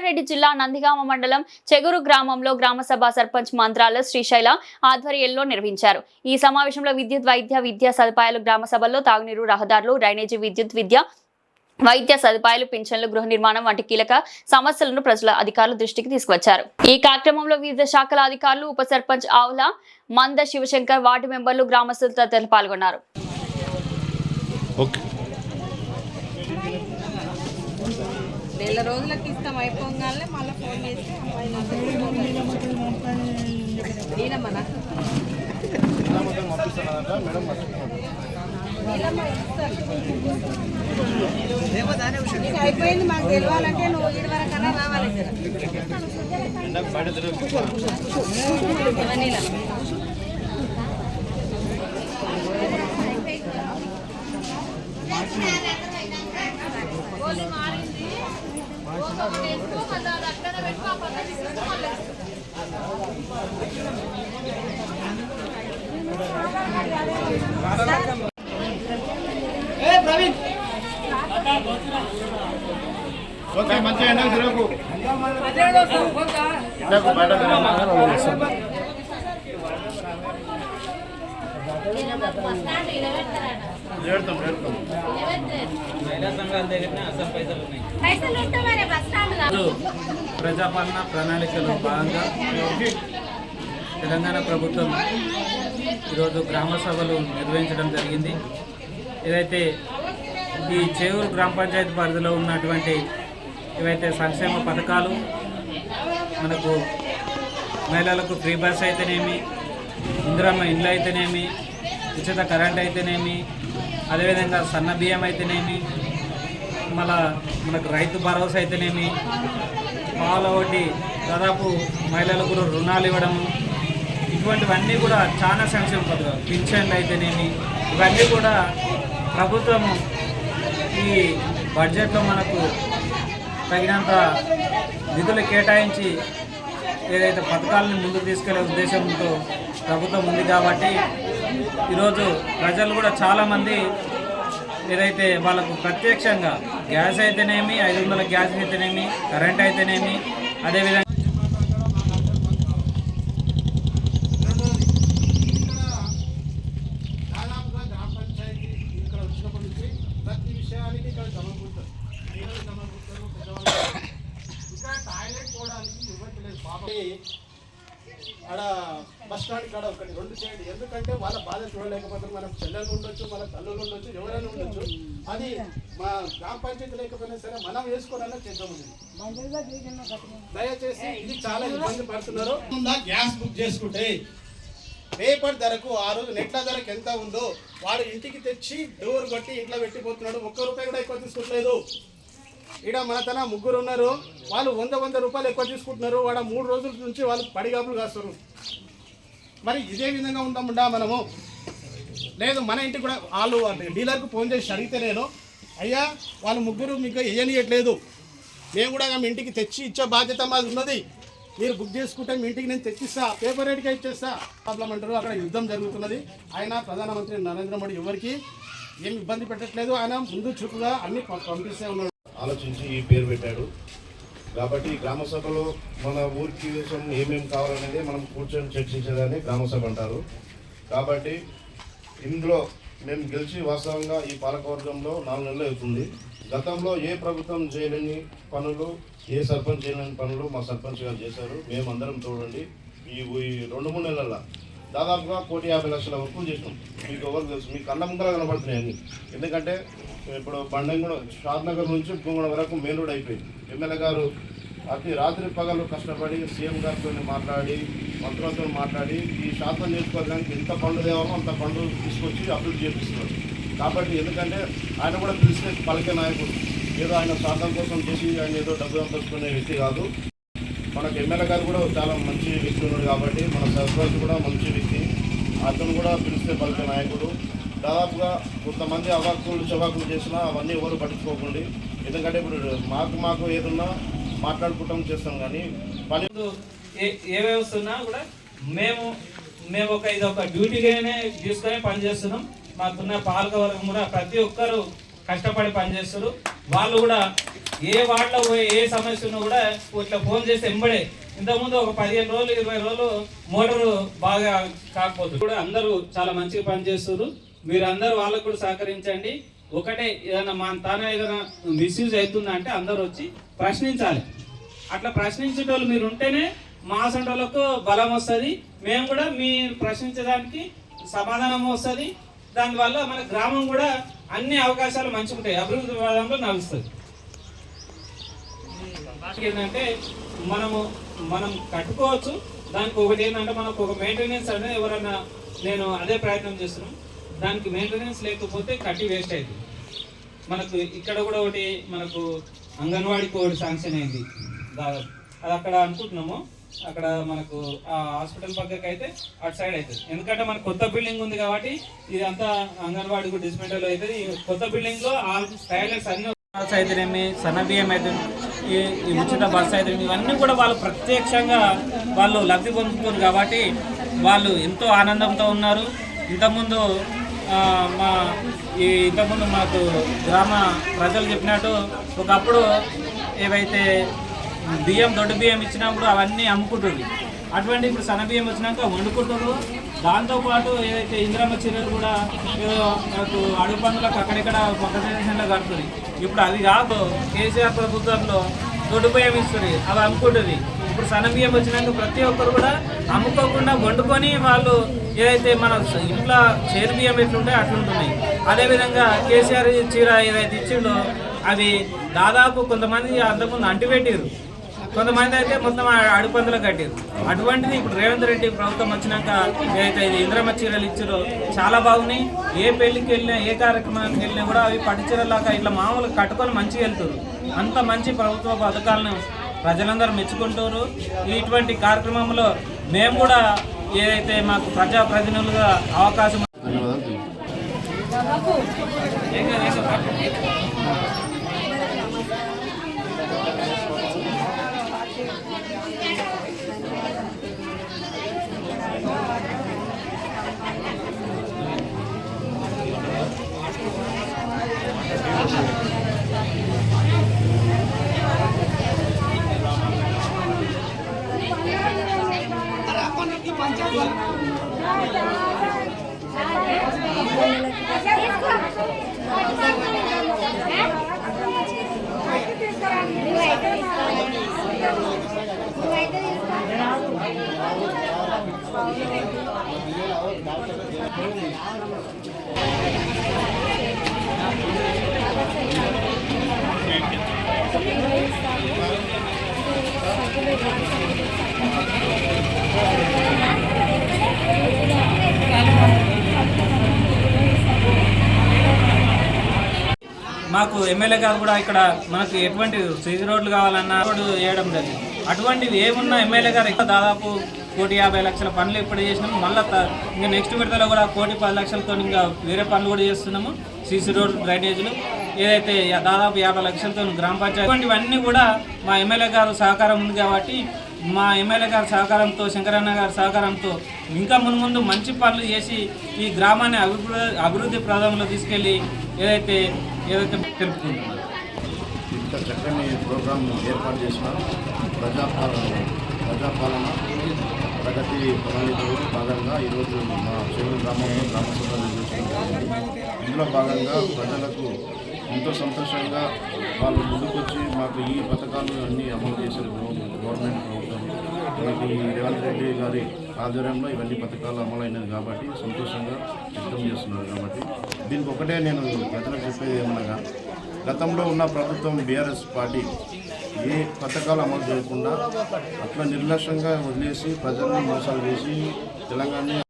రంగారెడ్డి జిల్లా నందిగామ మండలం చెగురు గ్రామంలో గ్రామసభ సర్పంచ్ మంత్రాల శ్రీశైల ఆధ్వర్యంలో నిర్వహించారు. ఈ సమావేశంలో విద్యుత్, విద్యా సదుపాయాలు, గ్రామసభల్లో తాగునీరు, రహదారులు, డ్రైనేజీ, విద్యుత్, వైద్య సదుపాయాలు, పింఛన్లు, గృహ నిర్మాణం వంటి కీలక సమస్యలను ప్రజల అధికారుల దృష్టికి తీసుకువచ్చారు. ఈ కార్యక్రమంలో వివిధ శాఖల అధికారులు, ఉప సర్పంచ్ ఆవుల మంద శివశంకర్, వార్డు మెంబర్లు, గ్రామస్తులు తదితరులు పాల్గొన్నారు. నెల రోజులకి ఇస్తాం, అయిపోగానే మళ్ళీ ఫోన్ చేసి అయిపోయింది మాకు తెలియాలంటే నువ్వు ఇది వరకన్నా రావాలి. మంచిగా ప్రజాపాలన ప్రణాళికలో భాగంగా తెలంగాణ ప్రభుత్వం ఈరోజు గ్రామ సభలు నిర్వహించడం జరిగింది. ఏదైతే ఈ చేవూరు గ్రామ పంచాయతీ పరిధిలో ఉన్నటువంటి ఏవైతే సంక్షేమ పథకాలు, మనకు మహిళలకు ఫ్రీ బస్ అయితేనేమి, ఇందిరమ్మ ఇండ్లు అయితేనేమి, ఉచిత కరెంట్ అయితేనేమి, అదేవిధంగా సన్న బియ్యం అయితేనేమి, మనకు రైతు భరోసా అయితేనేమి, పాల వడ్డీ దాదాపు మహిళలకు రుణాలు ఇవ్వడము, ఇటువంటివన్నీ కూడా చాలా సంక్షేమ పథకాలు, పింఛన్లు అయితేనేమి, ఇవన్నీ కూడా ప్రభుత్వము ఈ బడ్జెట్లో మనకు తగినంత నిధులు కేటాయించి ఏదైతే పథకాలను ముందుకు తీసుకెళ్లే ఉద్దేశంతో ప్రభుత్వం ఉంది. కాబట్టి ఈరోజు ప్రజలు కూడా చాలామంది ఏదైతే వాళ్ళకు ప్రత్యక్షంగా గ్యాస్ అయితేనేమి, 500 గ్యాస్ అయితేనేమి, కరెంట్ అయితేనేమి, అదేవిధంగా ఆడ బస్ స్టాండ్ కాడ ఒకటి 2 చేయండి. ఎందుకంటే వాళ్ళ బాధ చూడలేకపోతే మన పిల్లలు ఉండొచ్చు, మన తల్లులు ఉండొచ్చు, ఎవరైనా ఉండొచ్చు. అది మా గ్రామ పంచాయతీ లేకపోయినా సరే మనం వేసుకోవాలన్నా చేద్దామని దయచేసి ఇది చాలా ఇబ్బంది పడుతున్నారు. గ్యాస్ బుక్ చేసుకుంటే రేపటి ధరకు ఆ రోజు నెట్ల ధరకు ఎంత ఉందో వాడు ఇంటికి తెచ్చి డోర్ కొట్టి ఇంట్లో పెట్టిపోతున్నాడు. 1 రూపాయి కూడా ఎక్కువ తీసుకోవట్లేదు. ఇక్కడ మన తన 3 ఉన్నారు, వాళ్ళు 100 రూపాయలు ఎక్కువ తీసుకుంటున్నారు. వాడు 3 రోజుల నుంచి వాళ్ళు పడిగాపులు కాస్తారు. మరి ఇదే విధంగా ఉంటాముండా మనము? లేదు, మన ఇంటికి కూడా వాళ్ళు డీలర్కు ఫోన్ చేసి అడిగితే నేను, అయ్యా వాళ్ళు 3 మీకు వేయనియట్లేదు, మేము కూడా మీ ఇంటికి తెచ్చి ఇచ్చే బాధ్యత మాది ఉన్నది, మీరు బుక్ చేసుకుంటే మీ ఇంటికి నేను తెచ్చిస్తా, పేపర్ రేట్గా ఇచ్చేస్తా ప్రాబ్లం అంటారు. అక్కడ యుద్ధం జరుగుతున్నది. ఆయన ప్రధానమంత్రి నరేంద్ర మోడీ ఎవరికి ఏం ఇబ్బంది పెట్టట్లేదు. ఆయన ముందు చూపుగా అన్ని పంపిస్తూ ఉన్నాడు. ఆలోచించి ఈ పేరు పెట్టాడు. కాబట్టి గ్రామ సభలో మన ఊరికి కోసం ఏమేమి కావాలనేది మనం కూర్చొని చర్చించేదాన్ని గ్రామసభ అంటారు. కాబట్టి ఇందులో మేము గెలిచి వాస్తవంగా ఈ పాలకవర్గంలో 4 నెలలు అవుతుంది. గతంలో ఏ ప్రభుత్వం చేయలేని పనులు, ఏ సర్పంచ్ చేయలేని పనులు మా సర్పంచ్ గారు చేశారు. మేమందరం చూడండి, ఈ 2-3 నెలల్లో దాదాపుగా 1,50,00,000 వరకు చేసినాం. మీకు ఎవరు తెలుసు, మీకు కళ్ళ ముందర కనబడుతున్నాయి అన్నీ. ఎందుకంటే ఇప్పుడు బండంగూడ, షాద్నగర్ నుంచి గుంగూడ వరకు మెయిన్ రోడ్ అయిపోయింది. ఎమ్మెల్యే గారు అతి రాత్రి పగలు కష్టపడి సీఎం గారితో మాట్లాడి, మంత్రులతో మాట్లాడి ఈ శాతం చేసుకోవడానికి ఎంత ఫండ్ తేవాలో అంత ఫండ్ తీసుకొచ్చి అభివృద్ధి చేపిస్తున్నారు. కాబట్టి ఎందుకంటే ఆయన కూడా పిలిస్తే పలికే నాయకుడు, ఏదో ఆయన శాతం కోసం చేసి ఆయన ఏదో డబ్బు సంపాదించుకునే వ్యక్తి కాదు. మనకు ఎమ్మెల్యే గారు కూడా చాలా మంచి వ్యక్తి ఉన్నాడు. కాబట్టి మన సర్పంచ్ కూడా మంచి వ్యక్తి, అతను కూడా పిలిస్తే పలికే నాయకుడు. దాదాపుగా కొంతమంది అవాకులు చవాకులు చేసినా అవన్నీ ఎవరు పట్టించుకోకండి. ఎందుకంటే ఇప్పుడు మాకు ఏదన్నా మాట్లాడుకుంటాం చేస్తాం, కానీ పని ఏ వ్యవస్థ ఉన్నా కూడా మేము ఇది ఒక డ్యూటీగానే తీసుకొని పనిచేస్తున్నాం. మాకున్న పాలకవర్గం కూడా ప్రతి ఒక్కరు కష్టపడి పనిచేస్తారు. వాళ్ళు కూడా ఏ వార్డులో పోయి ఏ సమస్య ఉన్నా కూడా ఇట్లా ఫోన్ చేసి ఎంబడే ఇంతకుముందు ఒక 15 రోజులు 20 రోజులు మోటారు బాగా కాకపోతుంది కూడా అందరూ చాలా మంచిగా పనిచేస్తారు. మీరు అందరూ వాళ్ళకు కూడా సహకరించండి. ఒకటే ఏదైనా మన తానే ఏదైనా మిస్యూజ్ అవుతుందంటే అందరూ వచ్చి ప్రశ్నించాలి. అట్లా ప్రశ్నించేటోళ్ళు మీరు ఉంటేనే మా సంటోళ్ళకు బలం వస్తుంది. మేము కూడా మీ ప్రశ్నించడానికి సమాధానం వస్తుంది. దానివల్ల మన గ్రామం కూడా అన్ని అవకాశాలు మంచిగా ఉంటాయి, అభివృద్ధి పదంలో నడుస్తుంది. ఏంటంటే మనం కట్టుకోవచ్చు. దానికి ఒకటి ఏంటంటే మనకు ఒక మెయింటెనెన్స్ అనేది ఎవరైనా నేను అదే ప్రయత్నం చేస్తున్నాం. దానికి మెయింటెనెన్స్ లేకపోతే కట్టి వేస్ట్ అవుతుంది. మనకు ఇక్కడ కూడా ఒకటి మనకు అంగన్వాడీకి ఒకటి శాంక్షన్ అయింది దాదాపు, అది అక్కడ అనుకుంటున్నాము. అక్కడ మనకు ఆ హాస్పిటల్ పక్కకి అయితే అటు సైడ్ అవుతుంది. ఎందుకంటే మనకు కొత్త బిల్డింగ్ ఉంది కాబట్టి ఇదంతా అంగన్వాడీకి డిస్మెంటల్ అవుతుంది. ఈ కొత్త బిల్డింగ్లో ఆ టాయిలెట్స్ అన్ని అయితేనేమి, సన్నబియ్యం అయితే, ఈ ఉచిత బస్సు అయితే, ఇవన్నీ కూడా వాళ్ళు ప్రత్యక్షంగా వాళ్ళు లబ్ధి పొందుతున్నారు కాబట్టి వాళ్ళు ఎంతో ఆనందంతో ఉన్నారు. ఇంతకుముందు మాకు గ్రామ ప్రజలు చెప్పినట్టు ఒకప్పుడు ఏవైతే దొడ్డు బియ్యం ఇచ్చినప్పుడు అవన్నీ అమ్ముకుంటుంది. అటువంటి ఇప్పుడు సన్న బియ్యం వచ్చినాక వండుకుంటారు. దాంతోపాటు ఏదైతే ఇందిరమ్మ చీరలు కూడా ఏదో మనకు అడుగు పనులకు అక్కడిక్కడ పక్క స్టేషన్లో కడుతుంది. ఇప్పుడు అది కాదు, కేసీఆర్ ప్రభుత్వంలో దొడ్డు బియ్యం ఇస్తుంది, అవి అమ్ముకుంటుంది. ఇప్పుడు సన్న బియ్యం వచ్చినాక ప్రతి ఒక్కరు కూడా అమ్ముకోకుండా వండుకొని వాళ్ళు ఏదైతే మన ఇంట్లో చేరు బియ్యం ఎట్లుంటాయో అట్లుంటున్నాయి. అదేవిధంగా కేసీఆర్ చీర ఏదైతే ఇచ్చిండో అవి దాదాపు కొంతమంది అంతకుముందు అంటిపెట్టారు, కొంతమంది అయితే మొత్తం అడుపందులో కట్టారు. అటువంటిది ఇప్పుడు రేవంత్ రెడ్డి ప్రభుత్వం వచ్చినాక ఏదైతే ఇది ఇందిరమ్మ చీరలు ఇచ్చారో చాలా బాగున్నాయి. ఏ పెళ్లికి వెళ్ళినా ఏ కార్యక్రమానికి వెళ్ళినా కూడా అవి పట్టు చీరలాగా ఇట్లా మామూలుగా కట్టుకొని మంచిగా వెళ్తారు. అంత మంచి ప్రభుత్వ పథకాలను ప్రజలందరూ మెచ్చుకుంటారు. ఇటువంటి కార్యక్రమంలో మేము కూడా ఏదైతే మాకు ప్రజాప్రతినిధులుగా అవకాశం మాకు ఎమ్మెల్యే గారు కూడా ఇక్కడ మనకు ఎటువంటి సీసీ రోడ్లు కావాలన్నా రోడ్డు వేయడం జరిగింది. అటువంటివి ఏమున్నా ఎమ్మెల్యే గారు ఇక్కడ దాదాపు 1,50,00,000 పనులు ఇప్పుడు చేసినాము. మళ్ళీ ఇంకా నెక్స్ట్ విడతలో కూడా 1,10,00,000తో ఇంకా వేరే పనులు కూడా చేస్తున్నాము. సీసీ రోడ్లు, డ్రైనేజీలు ఏదైతే దాదాపు 50 లక్షలతో గ్రామ పంచాయతీ ఇవన్నీ కూడా మా ఎమ్మెల్యే గారు సహకారం ఉంది కాబట్టి మా ఎమ్మెల్యే గారి సహకారంతో, శంకరన్న గారి సహకారంతో ఇంకా ముందు మంచి పనులు చేసి ఈ గ్రామాన్ని అభివృద్ధి ప్రదంలో తీసుకెళ్ళి ఏదైతే తెలుపుకుంటున్నారు. ఇంత చక్కని ప్రోగ్రాం ఏర్పాటు చేసిన ప్రజాపాలన ప్రగతి ప్రణాళికలో భాగంగా ఈరోజు మా చెరువు గ్రామంలో గ్రామ సభలు నిర్వహిస్తున్నాం. ఇందులో భాగంగా ప్రజలకు ఎంతో సంతోషంగా వాళ్ళు ముందుకొచ్చి మాకు ఈ పథకాలు అన్నీ అమలు చేసిన గవర్నమెంట్ ప్రభుత్వం మనకి రేవంత్ రెడ్డి గారి ఆధ్వర్యంలో ఇవన్నీ పథకాలు అమలైనది కాబట్టి సంతోషంగా వ్యక్తం చేస్తున్నారు. కాబట్టి దీనికి ఒకటే నేను ప్రజలకు చెప్పేది ఏమనగా, గతంలో ఉన్న ప్రభుత్వం బీఆర్ఎస్ పార్టీ ఏ పథకాలు అమలు చేయకుండా అట్లా నిర్లక్ష్యంగా వదిలేసి ప్రజలను మోసాలు చేసి తెలంగాణ